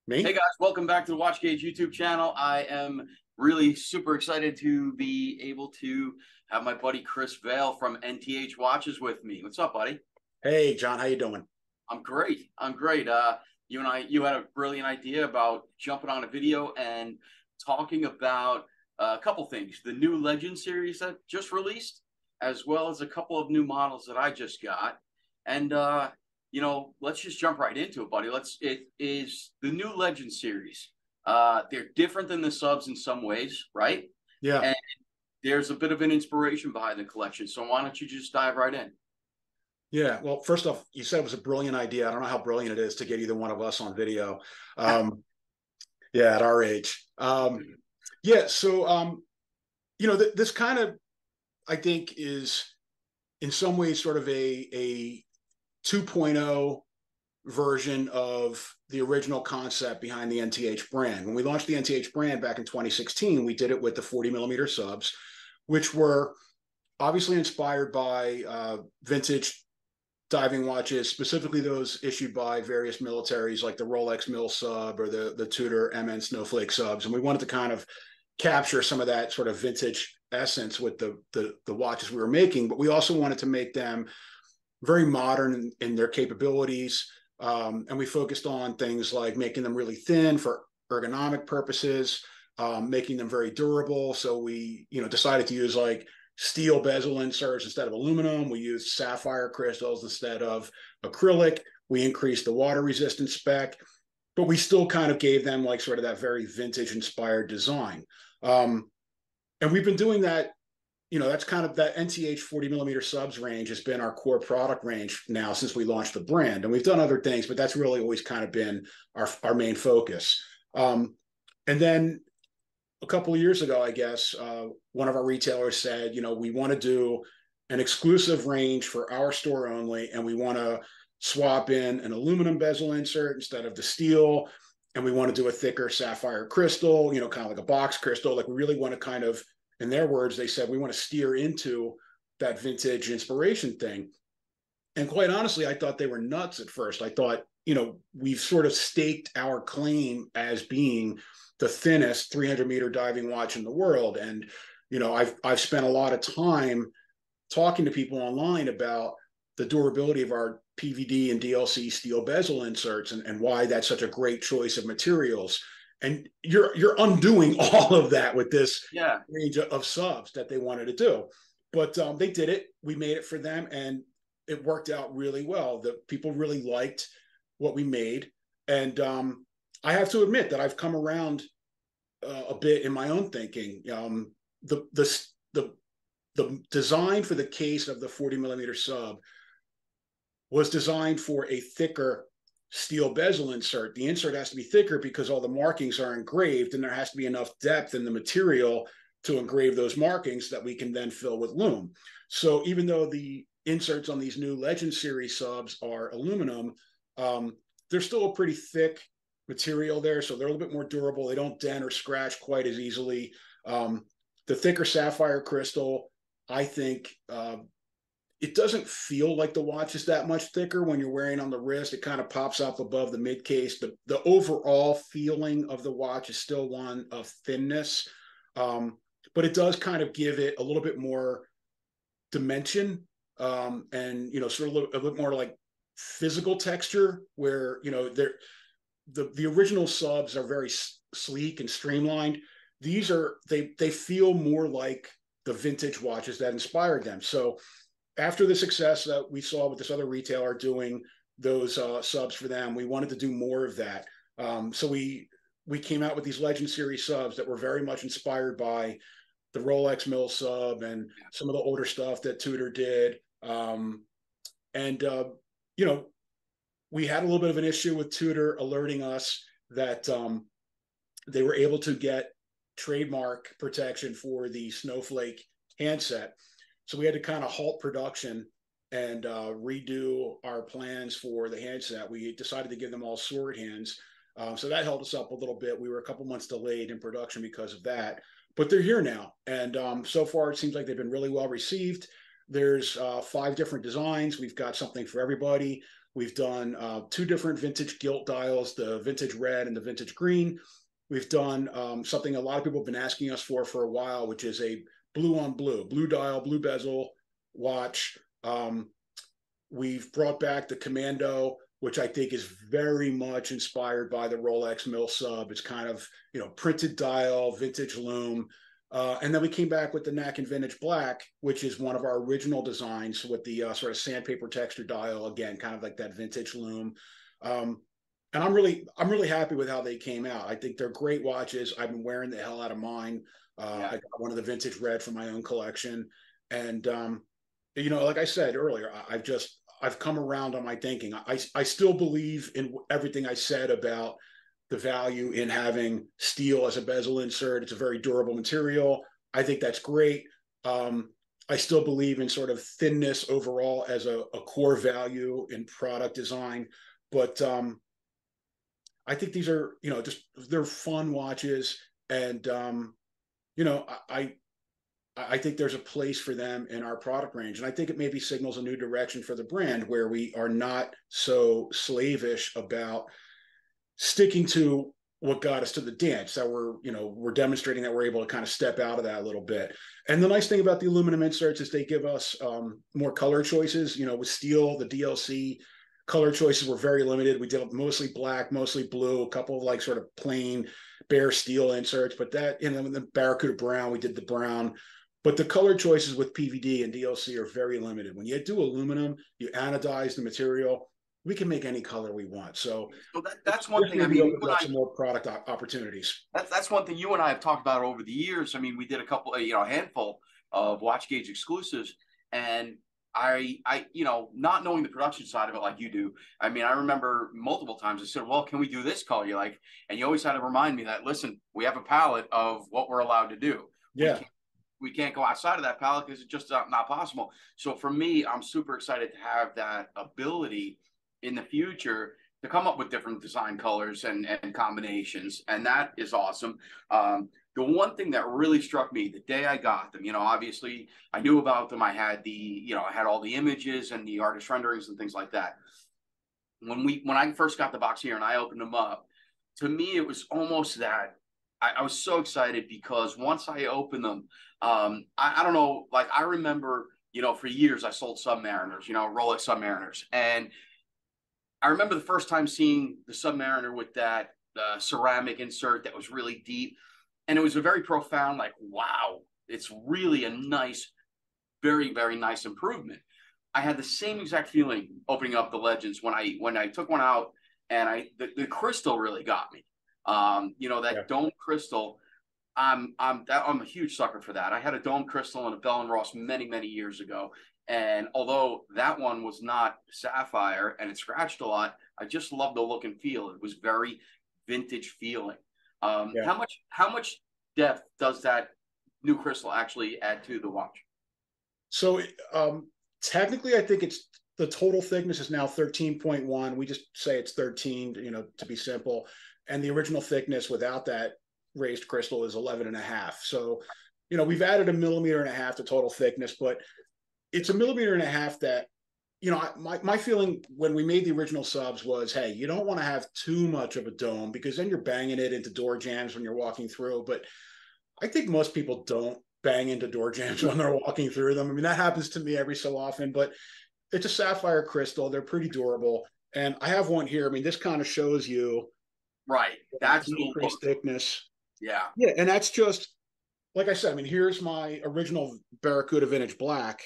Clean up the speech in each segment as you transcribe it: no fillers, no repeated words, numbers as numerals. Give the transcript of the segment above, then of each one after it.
Me? Hey guys, welcome back to the Watch Gauge YouTube channel. I am really super excited to be able to have my buddy Chris Vail from NTH Watches with me. What's up, buddy? Hey, John, how you doing? I'm great. I'm great. You had a brilliant idea about jumping on a video and talking about a couple things. The new Legend series that just released, as well as a couple of new models that I just got. And let's just jump right into it, buddy. It is the new Legend series. They're different than the subs in some ways, right? Yeah. And there's a bit of an inspiration behind the collection. So why don't you just dive right in? Yeah. Well, first off, you said it was a brilliant idea. I don't know how brilliant it is to get either one of us on video. Um, yeah, at our age. Yeah. This kind of, I think, is in some ways sort of a 2.0 version of the original concept behind the NTH brand. When we launched the NTH brand back in 2016, we did it with the 40 millimeter subs, which were obviously inspired by vintage diving watches, specifically those issued by various militaries like the Rolex Mill sub or the Tudor MN Snowflake subs. And we wanted to kind of capture some of that sort of vintage essence with the watches we were making, but we also wanted to make them very modern in their capabilities. And we focused on things like making them really thin for ergonomic purposes, making them very durable. So we, decided to use like steel bezel inserts instead of aluminum. We used sapphire crystals instead of acrylic. We increased the water resistance spec, but we still kind of gave them like sort of that very vintage inspired design. And we've been doing that. That's kind of that NTH 40 millimeter subs range has been our core product range now since we launched the brand. And we've done other things, but that's really always kind of been our main focus. And then a couple of years ago, I guess, one of our retailers said, we want to do an exclusive range for our store only, and we want to swap in an aluminum bezel insert instead of the steel, and we want to do a thicker sapphire crystal, kind of like a box crystal. Like we really want to kind of, in their words, they said, we want to steer into that vintage inspiration thing. And quite honestly, I thought they were nuts at first. I thought, we've sort of staked our claim as being the thinnest 300-meter diving watch in the world. And, I've spent a lot of time talking to people online about the durability of our PVD and DLC steel bezel inserts and why that's such a great choice of materials. And you're undoing all of that with this Yeah. range of subs that they wanted to do. But they did it. We made it for them, and it worked out really well. The people really liked what we made, and I have to admit that I've come around a bit in my own thinking. The design for the case of the 40 millimeter sub was designed for a thicker steel bezel insert. The insert has to be thicker because all the markings are engraved, and there has to be enough depth in the material to engrave those markings that we can then fill with lume. So even though the inserts on these new Legend series subs are aluminum, they're still a pretty thick material there, so they're a little bit more durable. They don't dent or scratch quite as easily. The thicker sapphire crystal, I think, it doesn't feel like the watch is that much thicker when you're wearing on the wrist. It kind of pops up above the mid case. The overall feeling of the watch is still one of thinness, but it does kind of give it a little bit more dimension, and sort of a bit more like physical texture. Where the original subs are very sleek and streamlined. These are they feel more like the vintage watches that inspired them. So after the success that we saw with this other retailer doing those subs for them, we wanted to do more of that. So we came out with these Legend series subs that were very much inspired by the Rolex Mill sub and some of the older stuff that Tudor did. And we had a little bit of an issue with Tudor alerting us that they were able to get trademark protection for the Snowflake handset. So we had to kind of halt production and redo our plans for the handset. We decided to give them all sword hands. So that held us up a little bit. We were a couple months delayed in production because of that, but they're here now. And so far, it seems like they've been really well received. There's 5 different designs. We've got something for everybody. We've done two different vintage gilt dials, the vintage red and the vintage green. We've done something a lot of people have been asking us for a while, which is a blue on blue dial, blue bezel watch. We've brought back the Commando, which I think is very much inspired by the Rolex Mill Sub. It's kind of, printed dial, vintage loom. And then we came back with the Nakin Vintage Black, which is one of our original designs with the sort of sandpaper texture dial, again, kind of like that vintage loom. And I'm really happy with how they came out. I think they're great watches. I've been wearing the hell out of mine. I got one of the vintage red from my own collection. And, like I said earlier, I've come around on my thinking. I still believe in everything I said about the value in having steel as a bezel insert. It's a very durable material. I think that's great. I still believe in sort of thinness overall as a core value in product design. But I think these are, they're fun watches. And, I think there's a place for them in our product range. And I think it maybe signals a new direction for the brand where we are not so slavish about sticking to what got us to the dance, that we're demonstrating that we're able to kind of step out of that a little bit. And the nice thing about the aluminum inserts is they give us more color choices. With steel, the DLC color choices were very limited. We did mostly black, mostly blue, a couple of like sort of plain bare steel inserts, but that, the Barracuda brown, we did the brown. But the color choices with PVD and DLC are very limited. When you do aluminum, you anodize the material. We can make any color we want. So that's one thing. Maybe opens up some more product opportunities. That's one thing you and I have talked about over the years. I mean, we did a couple, a handful of Watch Gauge exclusives, and I, not knowing the production side of it like you do. I mean, I remember multiple times I said, "Well, can we do this color you like?" And you always had to remind me that, listen, we have a palette of what we're allowed to do. Yeah. We can't go outside of that palette because it's just not possible. So for me, I'm super excited to have that ability in the future to come up with different design colors and combinations. And that is awesome. The one thing that really struck me the day I got them, obviously I knew about them. I had I had all the images and the artist renderings and things like that. When I first got the box here and I opened them up, to me, it was almost that I was so excited because once I opened them, I don't know, like I remember, for years I sold Submariners, Rolex Submariners. And I remember the first time seeing the Submariner with that ceramic insert that was really deep. And it was a very profound, like, wow, it's really a nice, very, very nice improvement. I had the same exact feeling opening up the Legends when I took one out, and the crystal really got me. That dome crystal, I'm a huge sucker for that. I had a dome crystal and a Bell and Ross many, many years ago. And although that one was not sapphire and it scratched a lot, I just loved the look and feel. It was very vintage feeling. How much depth does that new crystal actually add to the watch? So technically, I think it's the total thickness is now 13.1. We just say it's 13, to be simple. And the original thickness without that raised crystal is 11.5. So, we've added 1.5 millimeters to total thickness, but it's 1.5 millimeters that, my feeling when we made the original subs was, hey, you don't want to have too much of a dome because then you're banging it into door jams when you're walking through. But I think most people don't bang into door jams when they're walking through them. I mean, that happens to me every so often, but it's a sapphire crystal. They're pretty durable. And I have one here. I mean, this kind of shows you. Right. That's increased thickness. Yeah. Yeah. And that's just, like I said, I mean, here's my original Barracuda Vintage Black.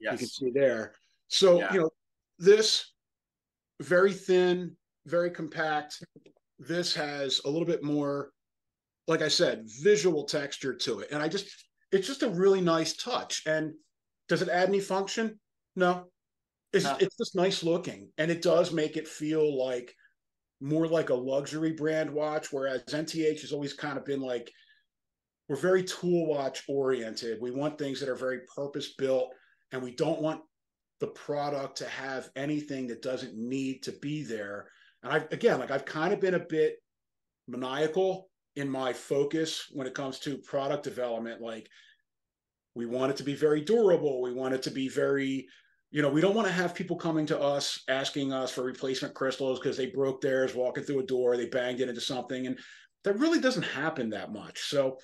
Yes. You can see there. So, this very thin, very compact. This has a little bit more, like I said, visual texture to it. And it's just a really nice touch. And does it add any function? No. It's just nice looking. And it does make it feel like more like a luxury brand watch, whereas NTH has always kind of been like, we're very tool watch oriented. We want things that are very purpose built, and we don't want the product to have anything that doesn't need to be there. And I've kind of been a bit maniacal in my focus when it comes to product development. Like, we want it to be very durable. We want it to be very we don't want to have people coming to us asking us for replacement crystals because they broke theirs walking through a door, they banged it into something, and that really doesn't happen that much. So,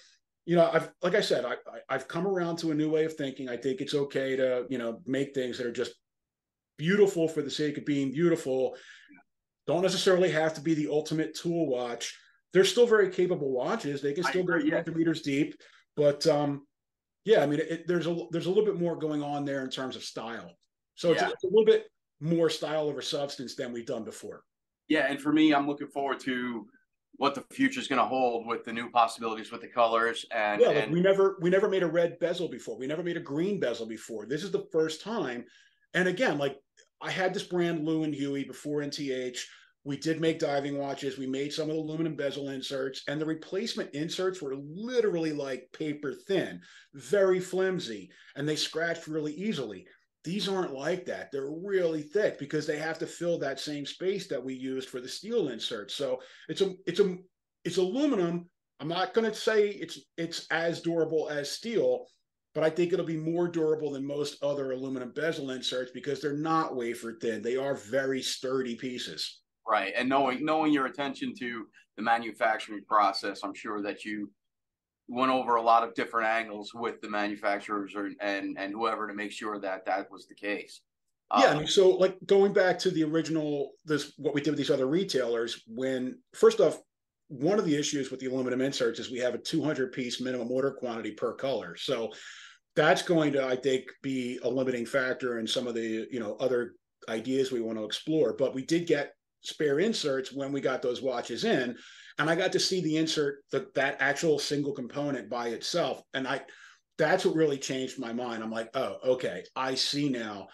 like I said, I've come around to a new way of thinking. I think it's okay to make things that are just beautiful for the sake of being beautiful. Don't necessarily have to be the ultimate tool watch. They're still very capable watches. They can still go 300 meters deep, but yeah, I mean, there's a little bit more going on there in terms of style. So it's a little bit more style over substance than we've done before. Yeah, and for me, I'm looking forward to what the future is going to hold with the new possibilities with the colors. And yeah, like we never made a red bezel before. We never made a green bezel before. This is the first time. And again, like I had this brand Lou and Huey before NTH. We did make diving watches. We made some of the aluminum bezel inserts, and the replacement inserts were literally like paper thin, very flimsy, and they scratched really easily. These aren't like that. They're really thick because they have to fill that same space that we used for the steel inserts. So it's aluminum. I'm not going to say it's as durable as steel, but I think it'll be more durable than most other aluminum bezel inserts because they're not wafer thin. They are very sturdy pieces. Right. And knowing your attention to the manufacturing process, I'm sure that you went over a lot of different angles with the manufacturers and whoever to make sure that that was the case. Yeah, I mean, so like going back to the original, what we did with these other retailers, when first off, one of the issues with the aluminum inserts is we have a 200 piece minimum order quantity per color. So that's going to, I think, be a limiting factor in some of the, other ideas we want to explore. But we did get spare inserts when we got those watches in, and I got to see the insert, that actual single component by itself. And that's what really changed my mind. I'm like, oh, okay, I see now.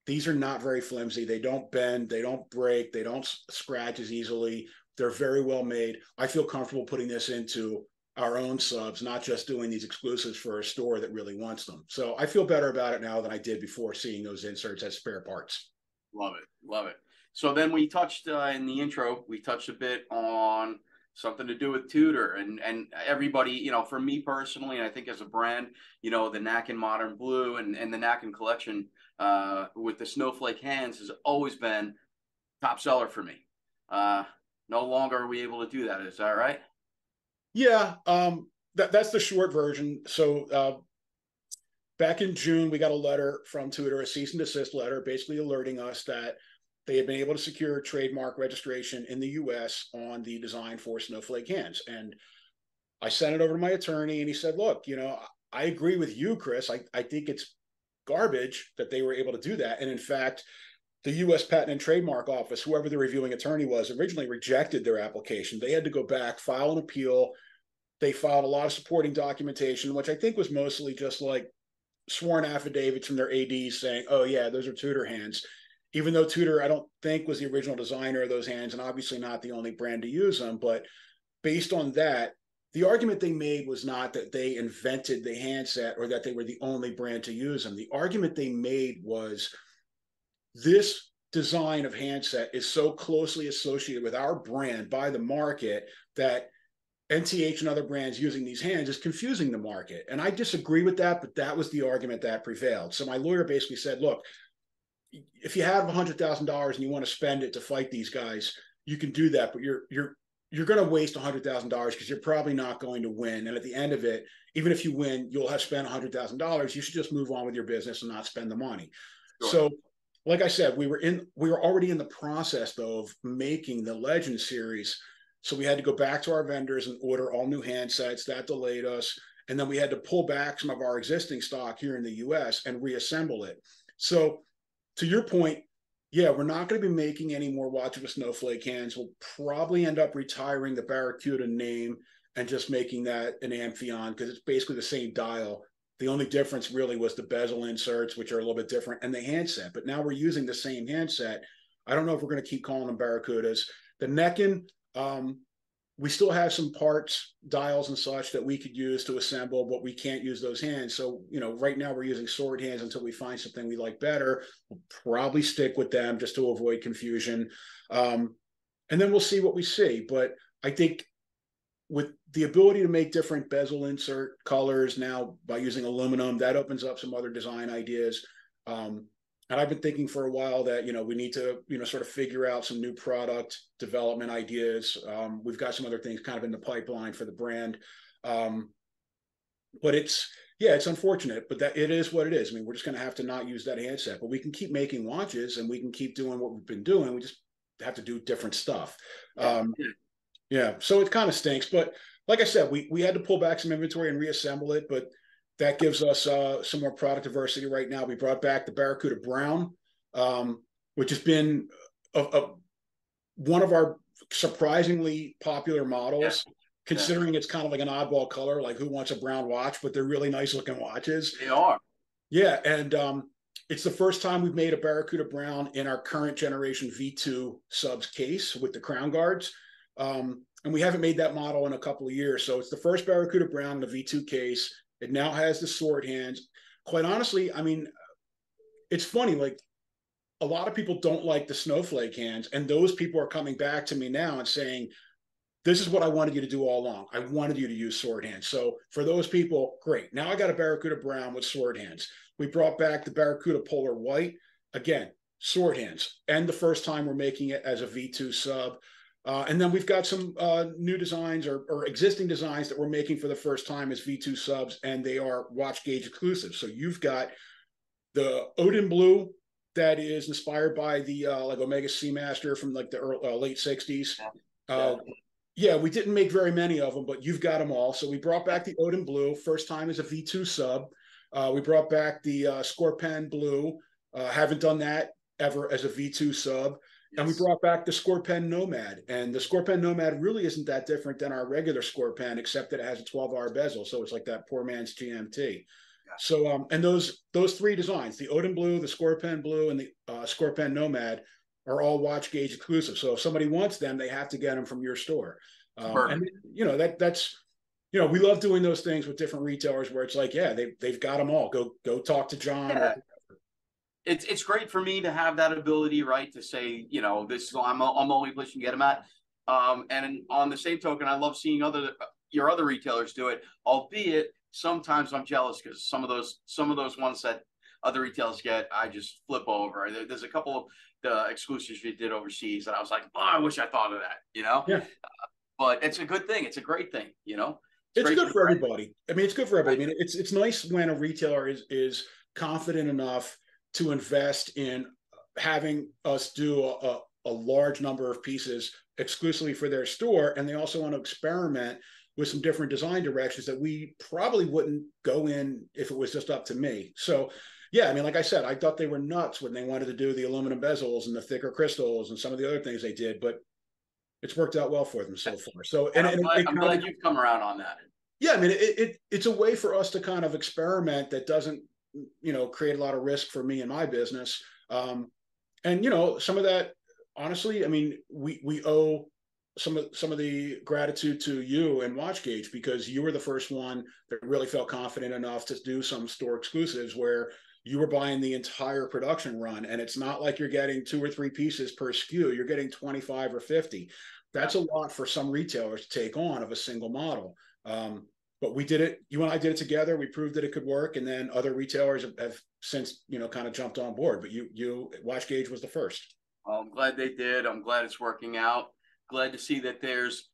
These are not very flimsy. They don't bend, they don't break, they don't scratch as easily. They're very well made. I feel comfortable putting this into our own subs, not just doing these exclusives for a store that really wants them. So I feel better about it now than I did before seeing those inserts as spare parts. Love it. Love it. So then we touched in the intro, we touched a bit on something to do with Tudor and everybody, for me personally, and I think as a brand, the Nakin Modern Blue and the Nakin collection with the snowflake hands has always been top seller for me. No longer are we able to do that. Is that right? Yeah, that's the short version. So back in June, we got a letter from Tudor, a cease and desist letter, basically alerting us that they had been able to secure trademark registration in the US on the design for snowflake hands. And I sent it over to my attorney, and he said, look, I agree with you, Chris. I think it's garbage that they were able to do that. And in fact, the US Patent and Trademark Office, whoever the reviewing attorney was, originally rejected their application. They had to go back, file an appeal. They filed a lot of supporting documentation, which I think was mostly just like sworn affidavits from their ADs saying, oh, yeah, those are Tudor hands. Even though Tudor, I don't think, was the original designer of those hands and obviously not the only brand to use them. But based on that, the argument they made was not that they invented the handset or that they were the only brand to use them. The argument they made was this design of handset is so closely associated with our brand by the market that NTH and other brands using these hands is confusing the market. And I disagree with that, but that was the argument that prevailed. So my lawyer basically said, look, if you have $100,000 and you want to spend it to fight these guys, you can do that, but you're going to waste $100,000 because you're probably not going to win. And at the end of it, even if you win, you'll have spent $100,000. You should just move on with your business and not spend the money. Sure. So, like I said, we were already in the process though of making the Legend series. So we had to go back to our vendors and order all new handsets. That delayed us. And then we had to pull back some of our existing stock here in the US and reassemble it. So to your point, yeah, we're not going to be making any more watches with snowflake hands. We'll probably end up retiring the Barracuda name and just making that an Amphion because it's basically the same dial. The only difference really was the bezel inserts, which are a little bit different, and the handset. But now we're using the same handset. I don't know if we're going to keep calling them Barracudas. The Neckin, we still have some parts, dials and such that we could use to assemble, but we can't use those hands. So, right now we're using sword hands until we find something we like better. We'll probably stick with them just to avoid confusion. And then we'll see what we see. But I think with the ability to make different bezel insert colors now by using aluminum, that opens up some other design ideas. And I've been thinking for a while that, we need to, sort of figure out some new product development ideas. We've got some other things kind of in the pipeline for the brand. Um, but it's unfortunate, but that it is what it is. I mean, we're just going to have to not use that handset, but we can keep making watches and we can keep doing what we've been doing. We just have to do different stuff. Yeah. Yeah. So it kind of stinks, but like I said, we had to pull back some inventory and reassemble it, but that gives us some more product diversity right now. We brought back the Barracuda Brown, which has been one of our surprisingly popular models, considering it's kind of like an oddball color, like who wants a brown watch, but they're really nice looking watches. They are. Yeah. And it's the first time we've made a Barracuda Brown in our current generation V2 subs case with the crown guards. And we haven't made that model in a couple of years. So it's the first Barracuda Brown in the V2 case. It now has the sword hands. Quite honestly, I mean, it's funny, like a lot of people don't like the snowflake hands. And those people are coming back to me now and saying, this is what I wanted you to do all along. I wanted you to use sword hands. So for those people, great. Now I got a Barracuda Brown with sword hands. We brought back the Barracuda Polar White. Again, sword hands. And the first time we're making it as a V2 sub. And then we've got some new designs or existing designs that we're making for the first time as V2 subs, and they are watch gauge exclusive. So you've got the Odin Blue that is inspired by the like Omega Seamaster from like the late 60s. Yeah, we didn't make very many of them, but you've got them all. So we brought back the Odin Blue, first time as a V2 sub. We brought back the Scorpion Blue. Haven't done that ever as a V2 sub. And we brought back the Scorpion Nomad. And the Scorpion Nomad really isn't that different than our regular Scorpion, except that it has a 12-hour bezel. So it's like that poor man's GMT. So, and those three designs, the Odin Blue, the Scorpion Blue, and the Scorpion Nomad, are all watch gauge exclusive. So if somebody wants them, they have to get them from your store. And that's we love doing those things with different retailers where it's like, yeah, they've got them all. Go talk to John. Yeah. It's great for me to have that ability, right? To say, this is I'm only place you can get them at. And on the same token, I love seeing your other retailers do it, albeit sometimes I'm jealous because some of those ones that other retailers get, I just flip over. There's a couple of the exclusives you did overseas that I was like, oh, I wish I thought of that, Yeah. But it's a good thing. It's a great thing, It's good for everybody. I mean, it's good for everybody. I mean, it's nice when a retailer is confident enough to invest in having us do a large number of pieces exclusively for their store. And they also want to experiment with some different design directions that we probably wouldn't go in if it was just up to me. So, yeah, I mean, like I said, I thought they were nuts when they wanted to do the aluminum bezels and the thicker crystals and some of the other things they did, but it's worked out well for them so far. So, and I'm glad you've come around on that. Yeah, I mean, it's a way for us to kind of experiment that doesn't create a lot of risk for me and my business. And some of that, honestly, I mean, we owe some of the gratitude to you and Watch Gauge, because you were the first one that really felt confident enough to do some store exclusives where you were buying the entire production run, and it's not like you're getting 2 or 3 pieces per SKU. You're getting 25 or 50. That's a lot for some retailers to take on of a single model. But we did it. You and I did it together. We proved that it could work, and then other retailers have since kind of jumped on board. But you Watch Gauge was the first. Well, I'm glad they did. I'm glad it's working out. Glad to see that there's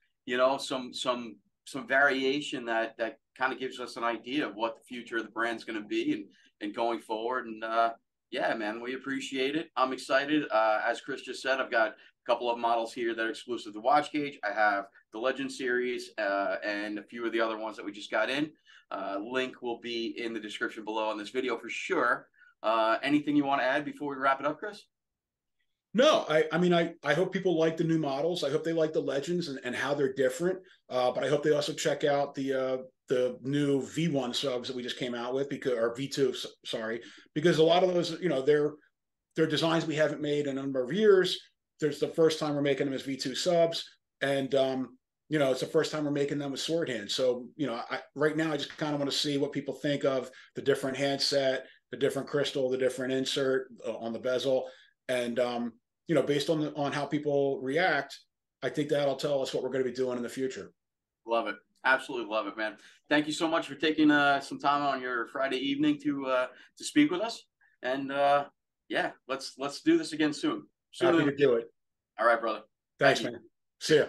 some variation that kind of gives us an idea of what the future of the brand's going to be and going forward. And yeah, man, we appreciate it. I'm excited. As Chris just said, I've got a couple of models here that are exclusive to Watch Gauge. I have the Legend series and a few of the other ones that we just got in. Link will be in the description below on this video for sure. Anything you want to add before we wrap it up, Chris? No, I mean, I hope people like the new models. I hope they like the Legends and how they're different. But I hope they also check out the new V1 subs that we just came out with, or V2, sorry, because a lot of those, they're designs we haven't made in a number of years. There's the first time we're making them as V2 subs, and it's the first time we're making them with sword hands. So right now I just kind of want to see what people think of the different handset, the different crystal, the different insert on the bezel, and based on how people react, I think that'll tell us what we're going to be doing in the future. Love it. Absolutely love it, man. Thank you so much for taking some time on your Friday evening to speak with us. And Yeah, let's do this again soon. Happy to do it. All right, brother. Thanks, man. See ya.